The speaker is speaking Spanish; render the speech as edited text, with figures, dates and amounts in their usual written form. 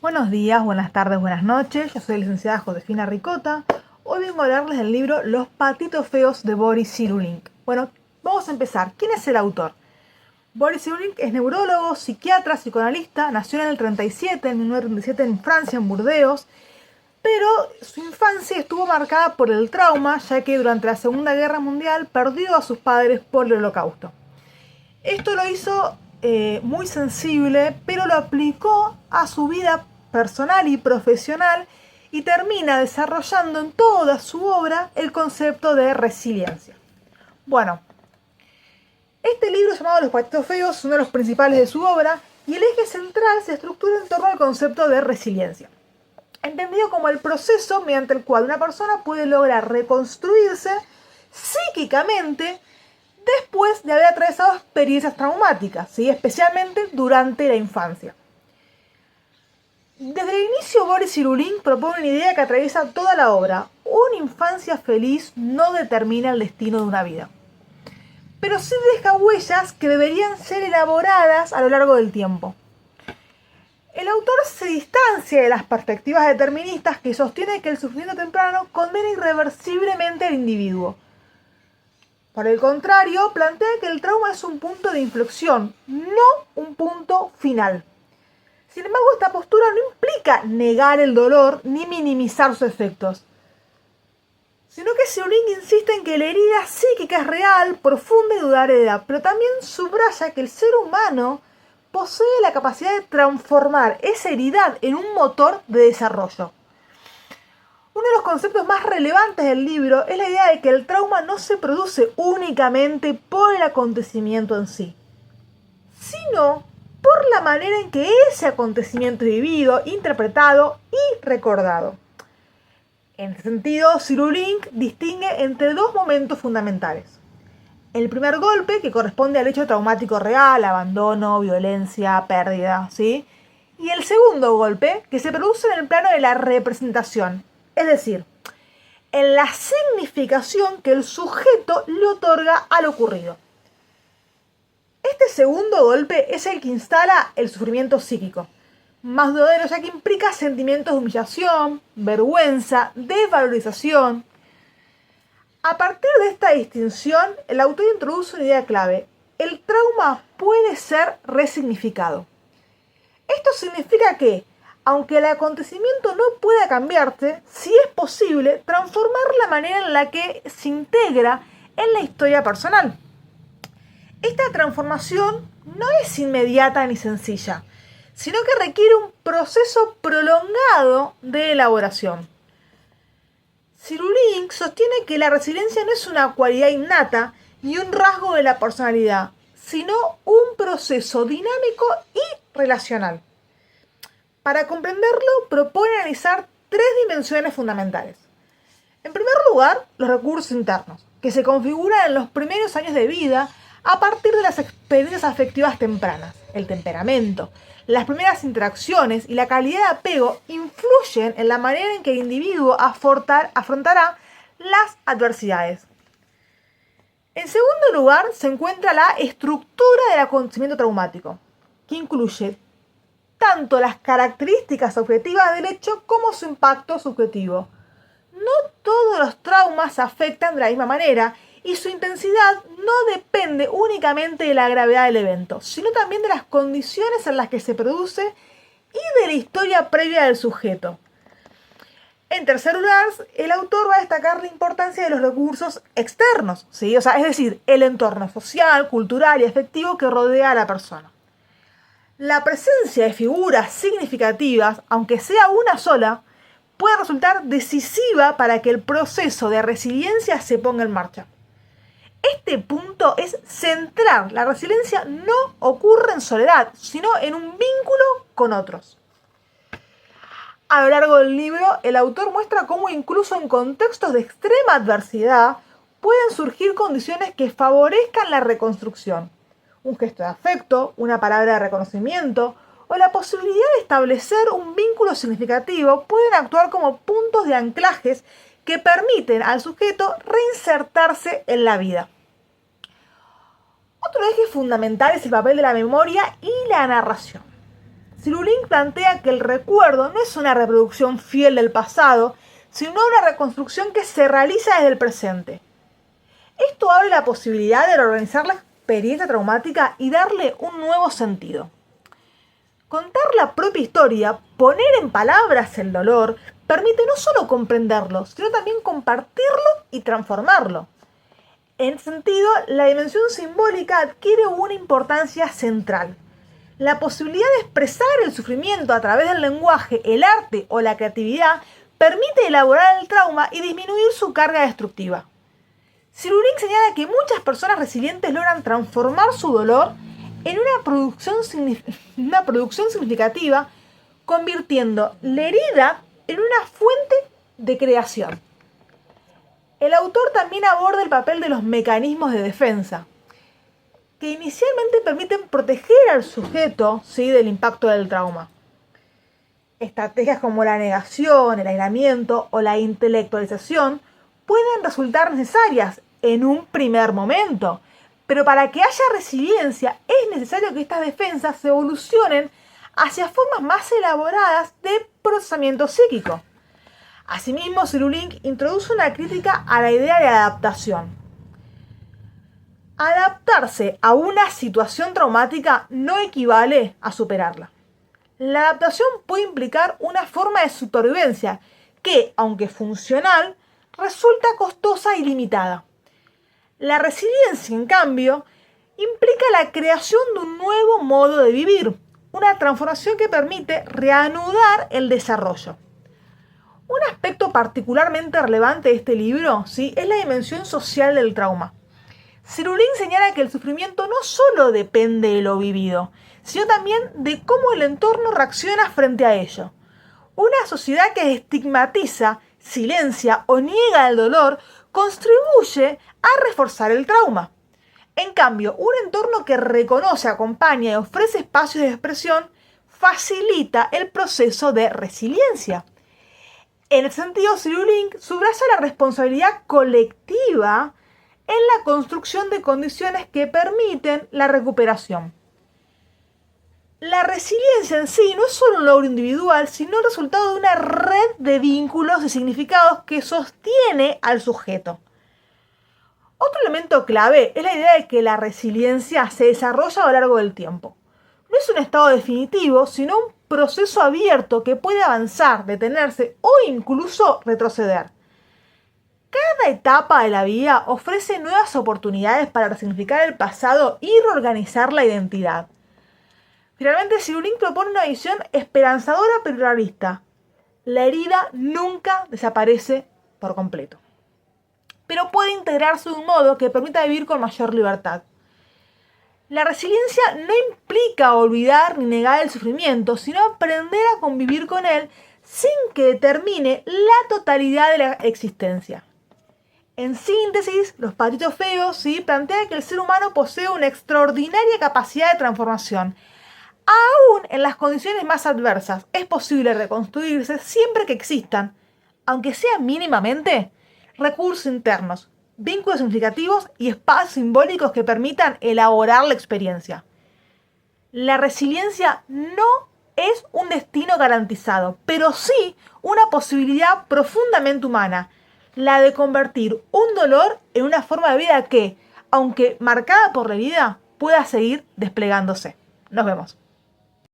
Buenos días, buenas tardes, buenas noches. Yo soy la licenciada Josefina Ricota. Hoy vengo a hablarles del libro Los patitos feos de Boris Cyrulnik. Bueno, vamos a empezar. ¿Quién es el autor? Boris Cyrulnik es neurólogo, psiquiatra, psicoanalista. Nació en el 37, en 1937 en Francia, en Burdeos. Pero su infancia estuvo marcada por el trauma, ya que durante la Segunda Guerra Mundial perdió a sus padres por el Holocausto. Esto lo hizo muy sensible, pero lo aplicó a su vida personal y profesional y termina desarrollando en toda su obra el concepto de resiliencia. Bueno, este libro llamado Los patitos feos es uno de los principales de su obra y el eje central se estructura en torno al concepto de resiliencia, entendido como el proceso mediante el cual una persona puede lograr reconstruirse psíquicamente después de haber atravesado experiencias traumáticas, ¿sí? Especialmente durante la infancia. Desde el inicio, Boris Cyrulnik propone una idea que atraviesa toda la obra. Una infancia feliz no determina el destino de una vida, pero sí deja huellas que deberían ser elaboradas a lo largo del tiempo. El autor se distancia de las perspectivas deterministas que sostienen que el sufrimiento temprano condena irreversiblemente al individuo. Por el contrario, plantea que el trauma es un punto de inflexión, no un punto final. Sin embargo, esta postura no implica negar el dolor ni minimizar sus efectos, sino que Cyrulnik insiste en que la herida psíquica es real, profunda y duradera, pero también subraya que el ser humano posee la capacidad de transformar esa herida en un motor de desarrollo. Uno de los conceptos más relevantes del libro es la idea de que el trauma no se produce únicamente por el acontecimiento en sí, sino por la manera en que ese acontecimiento es vivido, interpretado y recordado. En este sentido, Cyrulnik distingue entre dos momentos fundamentales. El primer golpe, que corresponde al hecho traumático real, abandono, violencia, pérdida, ¿sí? Y el segundo golpe, que se produce en el plano de la representación, es decir, en la significación que el sujeto le otorga al ocurrido. Este segundo golpe es el que instala el sufrimiento psíquico, más duradero ya que implica sentimientos de humillación, vergüenza, desvalorización. A partir de esta distinción, el autor introduce una idea clave. El trauma puede ser resignificado. Esto significa que, aunque el acontecimiento no pueda cambiarse, sí es posible transformar la manera en la que se integra en la historia personal. Esta transformación no es inmediata ni sencilla, sino que requiere un proceso prolongado de elaboración. Cyrulnik sostiene que la resiliencia no es una cualidad innata ni un rasgo de la personalidad, sino un proceso dinámico y relacional. Para comprenderlo, propone analizar tres dimensiones fundamentales. En primer lugar, los recursos internos, que se configuran en los primeros años de vida a partir de las experiencias afectivas tempranas. El temperamento, las primeras interacciones y la calidad de apego influyen en la manera en que el individuo afrontará las adversidades. En segundo lugar, se encuentra la estructura del acontecimiento traumático, que incluye tanto las características objetivas del hecho como su impacto subjetivo. No todos los traumas afectan de la misma manera y su intensidad no depende únicamente de la gravedad del evento, sino también de las condiciones en las que se produce y de la historia previa del sujeto. En tercer lugar, el autor va a destacar la importancia de los recursos externos, ¿sí? Es decir, el entorno social, cultural y afectivo que rodea a la persona. La presencia de figuras significativas, aunque sea una sola, puede resultar decisiva para que el proceso de resiliencia se ponga en marcha. Este punto es central. La resiliencia no ocurre en soledad, sino en un vínculo con otros. A lo largo del libro, el autor muestra cómo incluso en contextos de extrema adversidad pueden surgir condiciones que favorezcan la reconstrucción. Un gesto de afecto, una palabra de reconocimiento o la posibilidad de establecer un vínculo significativo pueden actuar como puntos de anclajes que permiten al sujeto reinsertarse en la vida. Otro eje fundamental es el papel de la memoria y la narración. Sirulin plantea que el recuerdo no es una reproducción fiel del pasado, sino una reconstrucción que se realiza desde el presente. Esto abre la posibilidad de reorganizar la experiencia traumática y darle un nuevo sentido. Contar la propia historia, poner en palabras el dolor, permite no solo comprenderlo, sino también compartirlo y transformarlo. En ese sentido, la dimensión simbólica adquiere una importancia central. La posibilidad de expresar el sufrimiento a través del lenguaje, el arte o la creatividad permite elaborar el trauma y disminuir su carga destructiva. Sirulin señala que muchas personas resilientes logran transformar su dolor en una producción significativa, convirtiendo la herida en una fuente de creación. El autor también aborda el papel de los mecanismos de defensa, que inicialmente permiten proteger al sujeto, ¿sí?, del impacto del trauma. Estrategias como la negación, el aislamiento o la intelectualización pueden resultar necesarias en un primer momento, pero para que haya resiliencia es necesario que estas defensas se evolucionen hacia formas más elaboradas de procesamiento psíquico. Asimismo, Sirulin introduce una crítica a la idea de adaptación. Adaptarse a una situación traumática no equivale a superarla. La adaptación puede implicar una forma de supervivencia que, aunque funcional, resulta costosa y limitada. La resiliencia, en cambio, implica la creación de un nuevo modo de vivir, una transformación que permite reanudar el desarrollo. Un aspecto particularmente relevante de este libro, ¿sí?, es la dimensión social del trauma. Sirulin señala que el sufrimiento no solo depende de lo vivido, sino también de cómo el entorno reacciona frente a ello. Una sociedad que estigmatiza, silencia o niega el dolor contribuye a reforzar el trauma. En cambio, un entorno que reconoce, acompaña y ofrece espacios de expresión facilita el proceso de resiliencia. En ese sentido, Sirulin subraya la responsabilidad colectiva en la construcción de condiciones que permiten la recuperación. La resiliencia en sí no es solo un logro individual, sino el resultado de una red de vínculos y significados que sostiene al sujeto. Otro elemento clave es la idea de que la resiliencia se desarrolla a lo largo del tiempo. No es un estado definitivo, sino un proceso abierto que puede avanzar, detenerse o incluso retroceder. Cada etapa de la vida ofrece nuevas oportunidades para resignificar el pasado y reorganizar la identidad. Finalmente, Sirulin propone una visión esperanzadora pero realista. La herida nunca desaparece por completo, pero puede integrarse de un modo que permita vivir con mayor libertad. La resiliencia no implica olvidar ni negar el sufrimiento, sino aprender a convivir con él sin que determine la totalidad de la existencia. En síntesis, Los Patitos Feos, ¿sí?, plantea que el ser humano posee una extraordinaria capacidad de transformación. Aún en las condiciones más adversas, es posible reconstruirse siempre que existan, aunque sea mínimamente, recursos internos, vínculos significativos y espacios simbólicos que permitan elaborar la experiencia. La resiliencia no es un destino garantizado, pero sí una posibilidad profundamente humana, la de convertir un dolor en una forma de vida que, aunque marcada por la herida, pueda seguir desplegándose. Nos vemos.